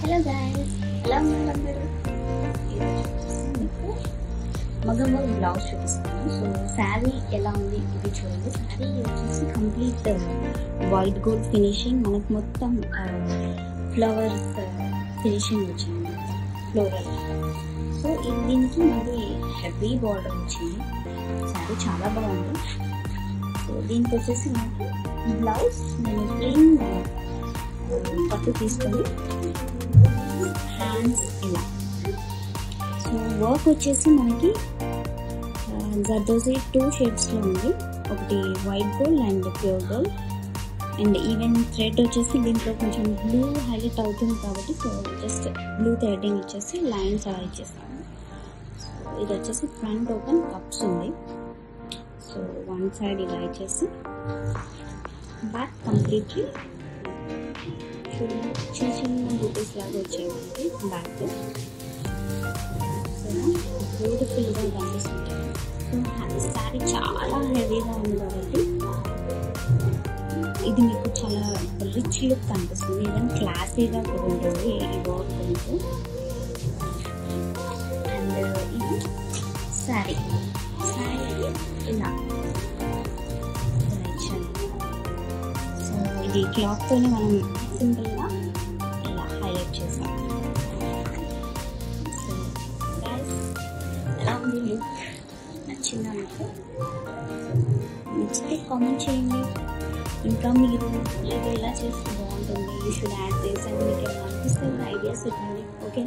Hello guys, ఎలా ఉన్నారు అందరూ? ఈరోజు వచ్చేసి మీకు మగంగా బ్లౌజ్ చూపిస్తాను. సో శారీ ఎలా ఉంది ఇది చూడండి. శారీ వచ్చేసి కంప్లీట్ వైట్ గోల్డ్ ఫినిషింగ్, మనకు మొత్తం ఫ్లవర్స్ ఫినిషింగ్ వచ్చింది, ఫ్లోరల్. సో దీనికి మళ్ళీ హెవీ బార్డర్ వచ్చింది. శారీ చాలా బాగుంది. సో దీనికి వచ్చేసి మనకి బ్లౌజ్ నేను ప్లెయిన్ పట్టు తీసుకొని హ్యాండ్స్ ఇలా. సో వర్క్ వచ్చేసి మనకి జర్దోజీ 2 షేడ్స్లో ఉంది. ఒకటి white gold and pure gold. And even thread వచ్చేసి దీంట్లో కొంచెం బ్లూ హైలైట్ అవుతుంది కాబట్టి సో జస్ట్ బ్లూ థ్రెడ్డింగ్ ఇచ్చేసి లైన్స్ అలా ఇచ్చేస్తాము. సో ఇది వచ్చేసి ఫ్రంట్ ఓపెన్ కప్స్ ఉంది. సో వన్ సైడ్ ఇలా ఇచ్చేసి బ్యాక్ కంప్లీట్లీ చిన్న చిన్న బూటీస్ లాగా వచ్చేది బ్యాక్. సో బ్యూటిఫుల్గా కనిపిస్తుంది. సో శారీ చాలా హెవీగా ఉంది కాబట్టి ఇది మీకు చాలా రిచ్ లుక్ కనిపిస్తుంది. ఈవెన్ క్లాసీగా కూడా ఉంటుంది ఈ వర్క్ మీకు. అండ్ ఇది శారీ ఇలా ఇచ్చాను. సో ఇది క్లాత్తోనే మనం సింపుల్గా ఇలా హైలైట్ చేసాం. సో గైస్, ఎలా ఉంది లుక్? నచ్చిందా మీకు? నచ్చితే కామెంట్ చేయండి. ఇంకా మీరు ఇది ఎలా చేస్తే బాగుంటుంది, యూ షుడ్ యాడ్ దిస్ అని మీకు ఏమైనా అనిపిస్తే ఐడియాస్ ఇవ్వండి. ఓకే.